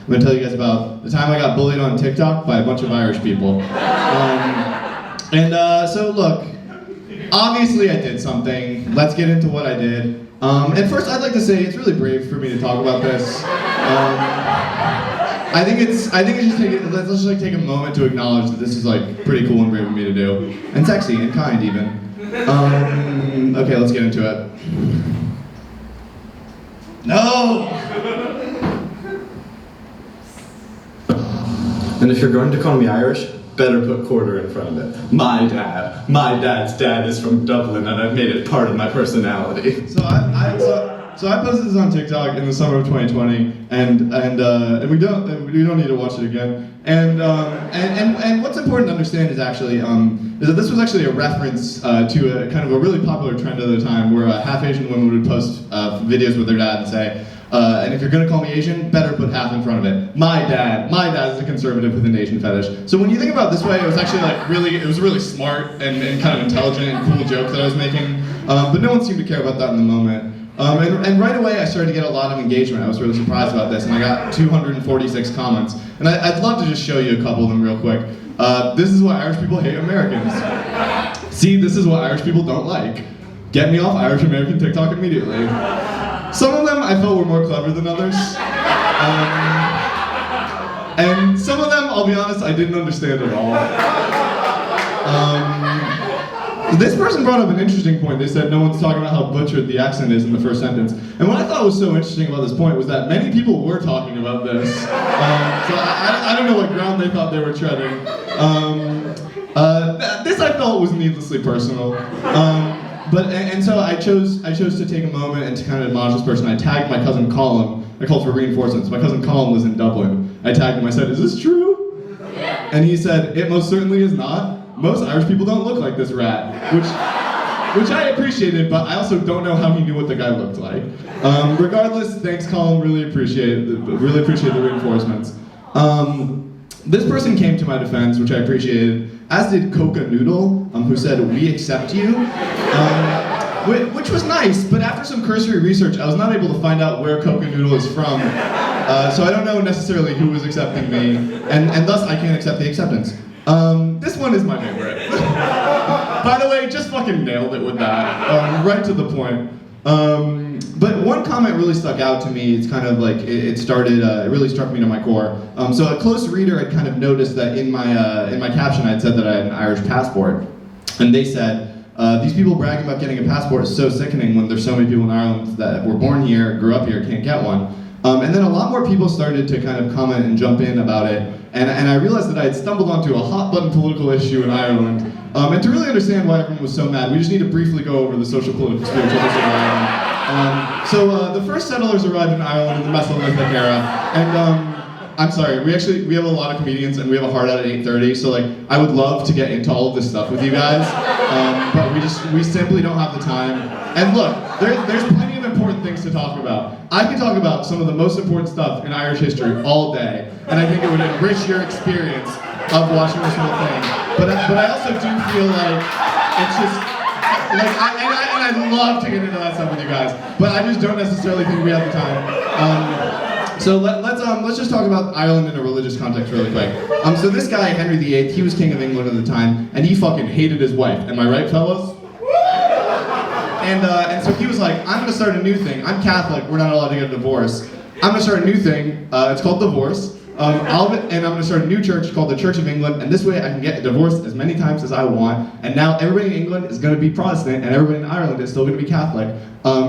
I'm going to tell you guys about the time I got bullied on TikTok by a bunch of Irish people. So look, obviously I did something. Let's get into what I did. And first I'd like to say it's really brave for me to talk about this. I think let's just like take a moment to acknowledge that this is like pretty cool and brave of me to do. And sexy and kind even. Okay, let's get into it. No! And if you're going to call me Irish, better put quarter in front of it. My dad's dad is from Dublin, and I've made it part of my personality. So I posted this on TikTok in the summer of 2020, and we don't need to watch it again. And what's important to understand is actually is that this was actually a reference to a kind of a really popular trend at the time, where half Asian women would post videos with their dad and say, and if you're gonna call me Asian, better put half in front of it. My dad is a conservative with an Asian fetish. So when you think about it this way, it was actually like it was a really smart and kind of intelligent and cool joke that I was making. But no one seemed to care about that in the moment. And right away I started to get a lot of engagement. I was really surprised about this, and I got 246 comments. And I'd love to just show you a couple of them real quick. This is why Irish people hate Americans. See, this is what Irish people don't like. Get me off Irish American TikTok immediately. Some of them I felt were more clever than others. And some of them, I'll be honest, I didn't understand at all. This person brought up an interesting point. They said no one's talking about how butchered the accent is in the first sentence. And what I thought was so interesting about this point was that many people were talking about this. So I don't know what ground they thought they were treading. This I felt was needlessly personal. So I chose to take a moment and to kind of admonish this person. I tagged my cousin Colin. I called for reinforcements. My cousin Colin was in Dublin. I tagged him. I said, "Is this true?" And he said, "It most certainly is not. Most Irish people don't look like this rat," which I appreciated, but I also don't know how he knew what the guy looked like. Regardless, thanks, Colin. Really appreciate the reinforcements. This person came to my defense, which I appreciated, as did Coca Noodle, who said, "We accept you," which was nice, but after some cursory research, I was not able to find out where Coca Noodle is from, so I don't know necessarily who was accepting me, and thus I can't accept the acceptance. This one is my favorite. By the way, just fucking nailed it with that, right to the point. But one comment really stuck out to me. It's kind of like, it really struck me to my core. So a close reader had kind of noticed that in my caption I'd said that I had an Irish passport. And they said, these people bragging about getting a passport is so sickening when there's so many people in Ireland that were born here, grew up here, can't get one. And then a lot more people started to kind of comment and jump in about it. And I realized that I had stumbled onto a hot-button political issue in Ireland. And to really understand why everyone was so mad, we just need to briefly go over the social, political, spiritual history of Ireland. The first settlers arrived in Ireland in the Mesolithic era, and I'm sorry, we have a lot of comedians and we have a hard out at 8:30, so like I would love to get into all of this stuff with you guys, but we simply don't have the time. And look, there's plenty of important things to talk about. I can talk about some of the most important stuff in Irish history all day, and I think it would enrich your experience of watching this whole thing. But I also do feel like it's just like I'd love to get into that stuff with you guys, but I just don't necessarily think we have the time. So let's just talk about Ireland in a religious context really quick. So this guy, Henry VIII, he was king of England at the time, and he fucking hated his wife. Am I right, fellas? And so he was like, I'm gonna start a new thing. I'm Catholic, we're not allowed to get a divorce. I'm gonna start a new thing, it's called divorce. And I'm gonna start a new church called the Church of England, and this way I can get divorced as many times as I want, and now everybody in England is gonna be Protestant, and everybody in Ireland is still gonna be Catholic.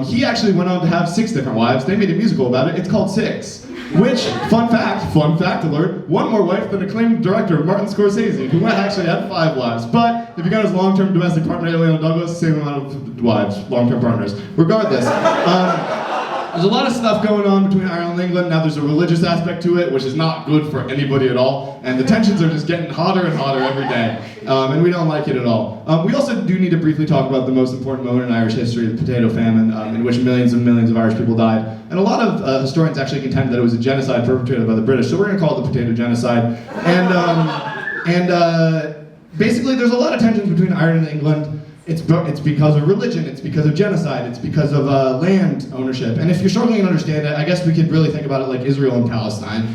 He actually went on to have 6 different wives. They made a musical about it, it's called Six. Which, fun fact alert, one more wife than acclaimed director Martin Scorsese, who actually had 5 wives. But if you got his long-term domestic partner, Eliana Douglas, same amount of wives, long-term partners. Regardless, there's a lot of stuff going on between Ireland and England. Now there's a religious aspect to it, which is not good for anybody at all. And the tensions are just getting hotter and hotter every day. And we don't like it at all. We also do need to briefly talk about the most important moment in Irish history, the potato famine, in which millions and millions of Irish people died. And a lot of historians actually contend that it was a genocide perpetrated by the British, so we're going to call it the potato genocide. And basically there's a lot of tensions between Ireland and England. it's because of religion, it's because of genocide, it's because of land ownership. And if you're struggling to understand it, I guess we could really think about it like Israel and Palestine.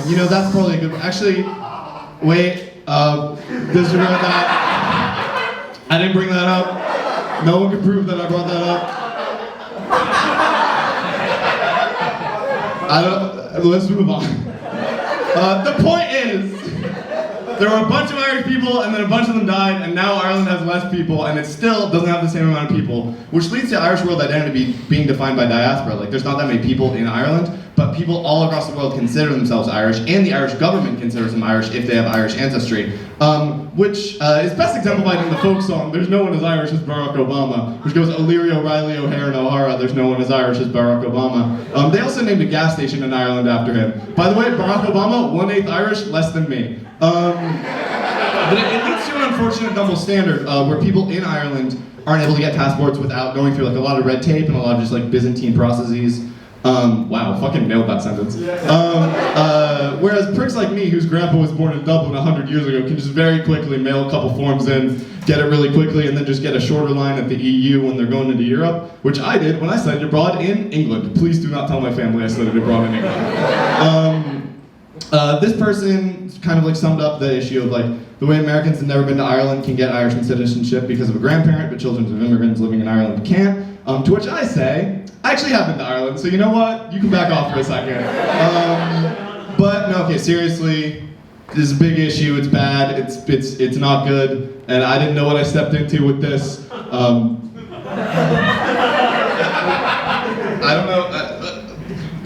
You know, that's probably a good, actually, wait, disagree with that. I didn't bring that up. No one can prove that I brought that up. Let's move on. The point is, there were a bunch of Irish people, and then a bunch of them died, and now Ireland has less people, and it still doesn't have the same amount of people, which leads to Irish world identity being defined by diaspora. Like, there's not that many people in Ireland, but people all across the world consider themselves Irish, and the Irish government considers them Irish if they have Irish ancestry, which is best exemplified in the folk song, There's No One As Irish As Barack Obama, which goes O'Leary, O'Reilly, O'Hare, and O'Hara, there's no one as Irish as Barack Obama. They also named a gas station in Ireland after him. By the way, Barack Obama, 1/8 Irish, less than me. But it leads to an unfortunate double standard where people in Ireland aren't able to get passports without going through like a lot of red tape and a lot of just like Byzantine processes. Wow, fucking nailed that sentence. Whereas pricks like me, whose grandpa was born in Dublin 100 years ago, can just very quickly mail a couple forms in, get it really quickly, and then just get a shorter line at the EU when they're going into Europe, which I did when I studied abroad in England. Please do not tell my family I studied abroad in England. This person kind of like summed up the issue of like the way Americans have never been to Ireland can get Irish citizenship because of a grandparent, but children of immigrants living in Ireland can't. To which I say, I actually have been to Ireland, so you know what? You can back off for a second. But no, okay, seriously, this is a big issue. It's bad. It's not good, and I didn't know what I stepped into with this. I don't know.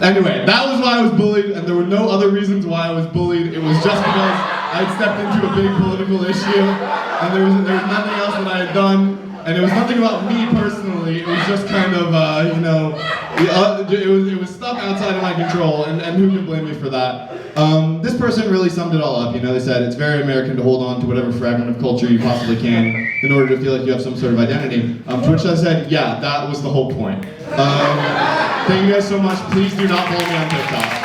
Anyway, that was why I was bullied, and there were no other reasons why I was bullied. It was just because I'd stepped into a big political issue, and there was nothing else that I had done, and it was nothing about me personally. It was just kind of, you know, it was stuff outside of my control, and who can blame me for that? This person really summed it all up. You know, they said it's very American to hold on to whatever fragment of culture you possibly can in order to feel like you have some sort of identity. To which I said, yeah, that was the whole point. Thank you guys so much. Please do not follow me on TikTok.